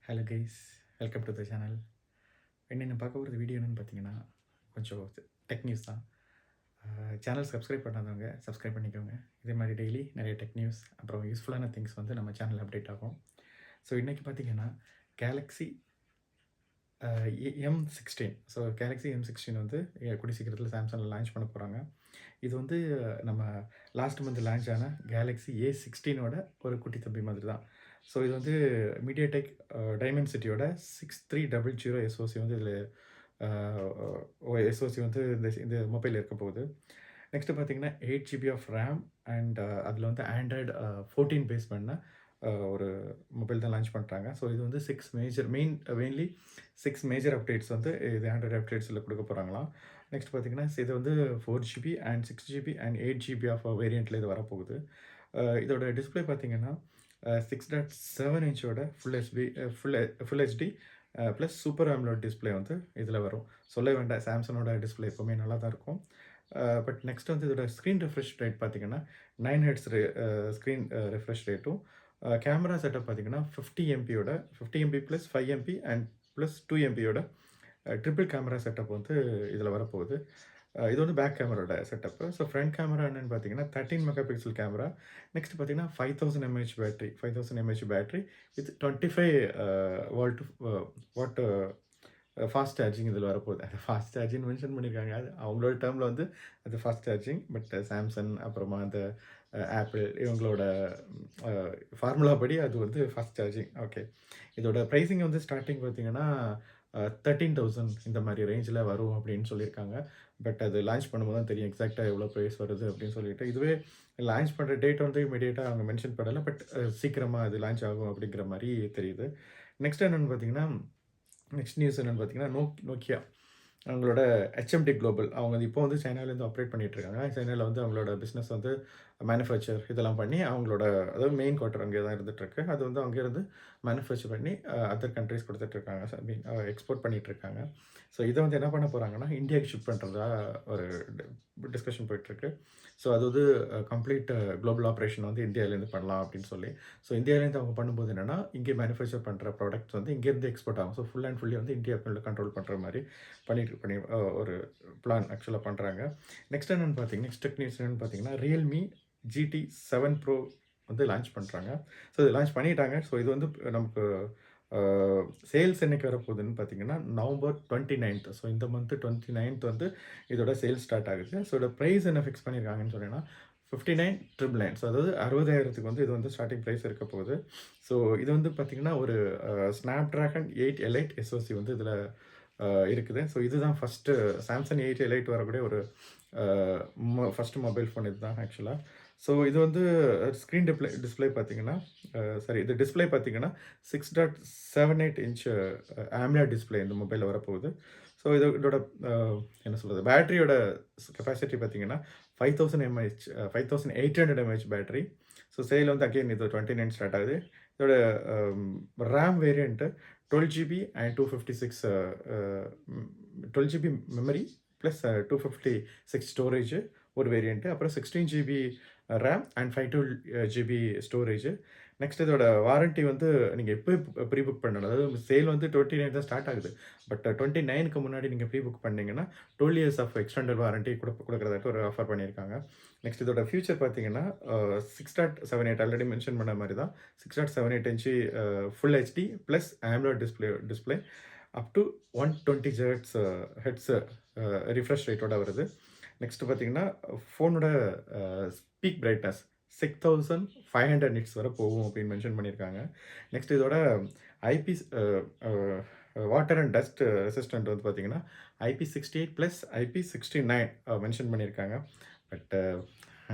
Hello guys, welcome to the channel. என்ன பார்க்க போகிறது வீடியோ என்னென்னு பார்த்தீங்கன்னா, கொஞ்சம் டெக் நியூஸ் தான். சேனல் சப்ஸ்கிரைப் பண்ணாதவங்க சப்ஸ்கிரைப் பண்ணிக்கோங்க. இதே மாதிரி டெய்லி நிறைய டெக் நியூஸ் அப்புறம் யூஸ்ஃபுல்லான திங்ஸ் வந்து நம்ம சேனல் அப்டேட் ஆகும். ஸோ இன்றைக்கி பார்த்தீங்கன்னா Galaxy M16. So Galaxy M16 வந்து கூடிய சீக்கிரத்தில் சாம்சங்கில் லான்ச் பண்ண போகிறாங்க. இது வந்து நம்ம லாஸ்ட் மந்த் லான்ச் ஆன கேலக்ஸி A16ஓட ஒரு குட்டி தம்பி மாதிரி தான். ஸோ இது வந்து மீடியாடெக் டைமென்சிட்டியோட 6300 எஸ்ஓசி வந்து இதில் எஸ்ஓசி வந்து இந்த மொபைல் இருக்க போகுது. நெக்ஸ்ட்டு பார்த்தீங்கன்னா 8GB ஆஃப் ரேம் அண்ட் அதில் வந்து ஆண்ட்ராய்டு 14 பேஸ் பண்ண ஒரு மொபைல் தான் லான்ச் பண்ணுறாங்க. ஸோ இது வந்து 6 மெயின்லி 6 மேஜர் அப்டேட்ஸ் வந்து இது ஆண்ட்ராய்டு அப்டேட்ஸில் கொடுக்க போகிறாங்களாம். நெக்ஸ்ட் பார்த்தீங்கன்னா இது வந்து 4GB and 6GB and 8GB of வேரியண்ட்டில் இது வரப்போகுது. இதோட டிஸ்பிளே பார்த்தீங்கன்னா 6.7 இன்ச்சோட full HD plus super AMOLED display வந்து இதில் வரும். சொல்ல வேண்டாம், சாம்சங்கோட டிஸ்பிளே எப்போவுமே நல்லா தான் இருக்கும். பட் நெக்ஸ்ட் வந்து இதோட ஸ்க்ரீன் ரெஃப்ரெஷ் ரேட் பார்த்தீங்கன்னா 9 ஹெர்ட்ஸ் ஸ்க்ரீன் ரெஃப்ரெஷ் ரேட்டும், கேமரா செட்டப் பார்த்தீங்கன்னா 50 MP plus 5 MP and plus 2 MPயோட ட்ரிபிள் கேமரா செட்டப் வந்து இதில் வரப்போகுது. இது வந்து பேக் கேமராவோட செட்டப்பு. ஸோ ஃப்ரண்ட் கேமரா என்னென்னு பார்த்தீங்கன்னா 13 மெகா பிக்சல் கேமரா. நெக்ஸ்ட் பார்த்தீங்கன்னா 5000 mAh battery with 25 watt fast charging இதில் வரப்போகுது. அது ஃபாஸ்ட் சார்ஜிங் மென்ஷன் பண்ணியிருக்காங்க. அது அவங்களோட டேர்மில் வந்து அது ஃபாஸ்ட் சார்ஜிங். பட் சாம்சங் அப்புறமா அந்த ஆப்பிள் இவங்களோட ஃபார்முலா படி அது வந்து ஃபாஸ்ட் சார்ஜிங். ஓகே, இதோட ப்ரைஸிங் வந்து ஸ்டார்டிங் பார்த்தீங்கன்னா 13,000 இந்த மாதிரி ரேஞ்சில் வரும் அப்படின்னு சொல்லியிருக்காங்க. பட் அது லான்ச் பண்ணும்போது தான் தெரியும் எக்ஸாக்டாக எவ்வளோ ப்ரைஸ் வருது அப்படின்னு சொல்லிட்டு. இதுவே லான்ச் பண்ணுற டேட் வந்து இமீடியட்டாக அவங்க மென்ஷன் பண்ணலை. பட் சீக்கிரமாக அது லான்ச் ஆகும் அப்படிங்கிற மாதிரி தெரியுது. நெக்ஸ்ட் என்னென்னு பார்த்தீங்கன்னா நெக்ஸ்ட் நியூஸ் என்னென்னு பார்த்தீங்கன்னா நோக்கியா அவங்களோட HMD குளோபல் அவங்க இப்போ வந்து சைனாலேருந்து ஆப்ரேட் பண்ணிகிட்ருக்காங்க. சைனாவில் வந்து அவங்களோட பிஸ்னஸ் வந்து மேனுஃபேக்சர் இதெல்லாம் பண்ணி அவங்களோட அதாவது மெயின் குவார்ட்டர் அங்கே தான் இருந்துகிட்ருக்கு. அது வந்து அங்கேருந்து மேனுஃபேக்சர் பண்ணி அதர் கண்ட்ரிஸ் கொடுத்துட்ருக்காங்க. எக்ஸ்போர்ட் பண்ணிகிட்ருக்காங்க. ஸோ இதை வந்து என்ன பண்ண போகிறாங்கன்னா இந்தியாவுக்கு ஷிப் பண்ணுறதா ஒரு டிஸ்கஷன் போயிட்டுருக்கு. ஸோ அது வந்து கம்ப்ளீட் குளோபல் ஆப்ரேஷன் வந்து இந்தியாவிலேருந்து பண்ணலாம் அப்படின்னு சொல்லி. ஸோ இந்தியாவிலேருந்து அவங்க பண்ணும்போது என்னென்னா இங்கே மேனுஃபேக்சர் பண்ணுற ப்ராடக்ட்ஸ் வந்து இங்கேருந்து எக்ஸ்போர்ட் ஆகும். ஸோ ஃபுல் அண்ட் ஃபுல்லி வந்து இந்தியா கண்ட்ரோல் பண்ணுற மாதிரி பண்ணி ஒரு பிளான் ஆக்சுவலாக பண்ணுறாங்க. நெக்ஸ்ட் என்னென்னு பார்த்தீங்கன்னா நெக்ஸ்ட் டெக் நியூஸ் என்னென்னு பார்த்தீங்கன்னா ரியல்மி GT7 Pro வந்து லான்ச் பண்ணுறாங்க. ஸோ இது லான்ச் பண்ணிட்டாங்க. ஸோ இது வந்து நமக்கு சேல்ஸ் என்னைக்கு வரப்போகுதுன்னு பார்த்தீங்கன்னா November 29th. ஸோ இந்த மந்த்து 29th வந்து இதோட சேல்ஸ் ஸ்டார்ட் ஆகுது. ஸோ இதோட ப்ரைஸ் என்ன ஃபிக்ஸ் பண்ணியிருக்காங்கன்னு சொன்னீங்கன்னா 59,999. ஸோ அதாவது 60,000க்கு வந்து இது வந்து ஸ்டார்டிங் ப்ரைஸ் இருக்க போகுது. ஸோ இது வந்து பார்த்திங்கன்னா ஒரு ஸ்னாப்ட்ராகன் 8 Elite SoC வந்து இதில் இருக்குது. ஸோ இதுதான் ஃபஸ்ட்டு சாம்சங் 8 Elite வரக்கூடிய ஒரு ஃபஸ்ட்டு மொபைல் ஃபோன் இது தான் ஆக்சுவலாக. ஸோ இது வந்து ஸ்க்ரீன் டிஸ்பிளே பார்த்தீங்கன்னா இது டிஸ்பிளே பார்த்தீங்கன்னா 6.78 இன்ச் AMOLED டிஸ்பிளே இந்த மொபைலில் வரப்போகுது. ஸோ இதோட என்ன சொல்கிறது பேட்டரியோட கெப்பாசிட்டி பார்த்தீங்கன்னா 5800 mAh பேட்டரி. ஸோ சேல் வந்து அகெயின் இது 29 ஸ்டார்ட் ஆகுது. இதோட RAM variant 12GB and 12GB memory plus 256 storage ஒரு வேரியண்ட்டு. அப்புறம் 16GB RAM and 512GB storage. Next இதோட வாரண்ட்டி வந்து நீங்கள் எப்போ ப்ரீ புக் பண்ணணும். அதாவது சேல் வந்து 29 தான் ஸ்டார்ட் ஆகுது. பட் 29க்கு முன்னாடி நீங்கள் ப்ரீ புக் பண்ணிங்கன்னா 12 years ஆஃப் எக்ஸ்டெண்டட் வாரண்ட்டி கொடுக்குறதாட்டு ஒரு ஆஃபர் பண்ணியிருக்காங்க. நெக்ஸ்ட் இதோட ஃபியூச்சர் பார்த்தீங்கன்னா 6.78 ஆல்ரெடி மென்ஷன் பண்ண மாதிரி தான் 6.78 inch full HD plus AMOLED display up to 120 hertz refresh ரேட்டோட வருது. நெக்ஸ்ட் பார்த்தீங்கன்னா ஃபோனோட ஸ்பீக் பிரைட்னஸ் 6500 nits வரை போகும் அப்படின்னு மென்ஷன் பண்ணியிருக்காங்க. நெக்ஸ்ட் இதோட IP water and dust resistant வந்து பார்த்தீங்கன்னா IP68 ப்ளஸ் IP69 மென்ஷன் பண்ணியிருக்காங்க. பட்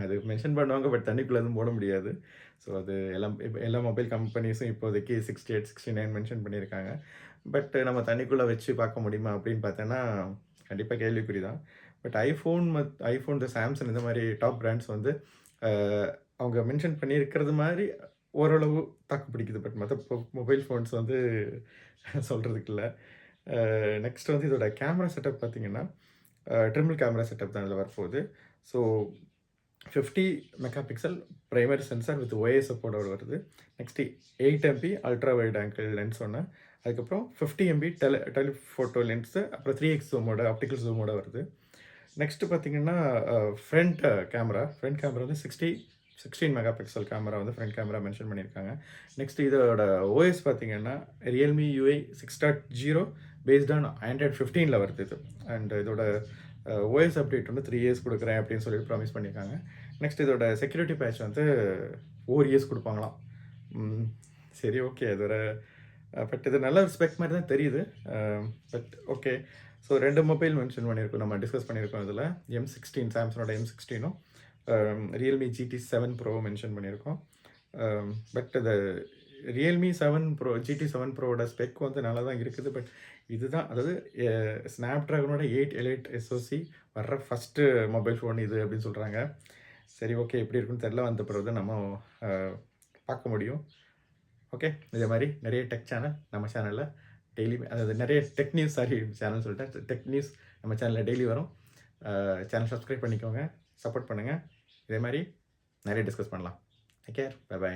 அது மென்ஷன் பண்ணுவாங்க, பட் தண்ணிக்குள்ளே எதுவும் போட முடியாது. ஸோ அது எல்லா மொபைல் கம்பெனிஸும் இப்போதைக்கு 68, 69 மென்ஷன் பண்ணியிருக்காங்க. பட் நம்ம தண்ணிக்குள்ளே வச்சு பார்க்க முடியுமா அப்படின்னு பார்த்தோன்னா கண்டிப்பாக கேள்விக்குறி தான். பட் ஐஃபோன் இந்த சாம்சங் இந்த மாதிரி டாப் பிராண்ட்ஸ் வந்து அவங்க மென்ஷன் பண்ணியிருக்கிறது மாதிரி ஓரளவு தாக்கு பிடிக்குது. பட் மற்ற மொபைல் ஃபோன்ஸ் வந்து சொல்கிறதுக்கு இல்லை. நெக்ஸ்ட் வந்து இதோட கேமரா செட்டப் பார்த்தீங்கன்னா ட்ரிபிள் கேமரா செட்டப் தான் இதில் வரப்போகுது. So 50 megapixel primary sensor with OIS சப்போர்ட்டோட வருது. Next 8 MP ultra wide angle lens ஒண்ணு. அதுக்கப்புறம் 50 எம்பி டெலிஃபோட்டோ லென்ஸு, அப்புறம் 3x ஜூமோட ஆப்டிகல் ஜூமோட வருது. நெக்ஸ்ட்டு பார்த்தீங்கன்னா, ஃப்ரண்ட் கேமரா வந்து 16 மெகாபிக்சல் கேமரா வந்து ஃப்ரண்ட் கேமரா மென்ஷன் பண்ணியிருக்காங்க. நெக்ஸ்ட்டு இதோட OS பார்த்தீங்கன்னா, Realme UI 6.0 based on Android 15ல வருது இது. அண்ட் இதோட OS அப்டேட் வந்து 3 இயர்ஸ் குடுக்குறேன் அப்படின்னு சொல்லிட்டு ப்ராமிஸ் பண்ணியிருக்காங்க. நெக்ஸ்ட் இதோட செக்யூரிட்டி பேட்ச் வந்து 4 இயர்ஸ் குடுப்பாங்களாம். ம். சரி, ஓகே. அது ஒரு பட் இது நல்ல ஸ்பெக் மாரி தான் தெரியுது. But okay. So 2 mobile mention பண்ணியிருக்கோம். நம்ம டிஸ்கஸ் பண்ணியிருக்கோம் இதில. M16 சாம்சங்கோட M16ம், Realme GT 7 Pro mention பண்ணியிருக்கோம். பட் இது Realme 7 Pro GT 7 Proவோட ஸ்பெக் வந்து நல்லா தான் இருக்குது. பட் இதுதான், அதாவது Snapdragonோட 8 Elite SoC வர்ற ஃபர்ஸ்ட்டு மொபைல் ஃபோன் இது அப்படின்னு சொல்றாங்க. சரி, ஓகே. எப்படி இருக்குன்னு தெரியல. வந்த பிறகு தான் நம்ம அ பார்க்க முடியும். ஓகே. இதே மாரி நெறைய டெக் சேனல் நம்ம சேனல்ல டெய்லி, அதாவது நெறைய டெக் நியூஸ், சேனல் சொல்லிட்டேன். டெக் நியூஸ் நம்ம சேனல்ல டெய்லி வரும். சேனல் சப்ஸ்கிரைப் பண்ணிக்கோங்க. சப்போர்ட் பண்ணுங்க. இதே மாரி நெறைய டிஸ்கஸ் பண்ணலாம். Take care. Bye by.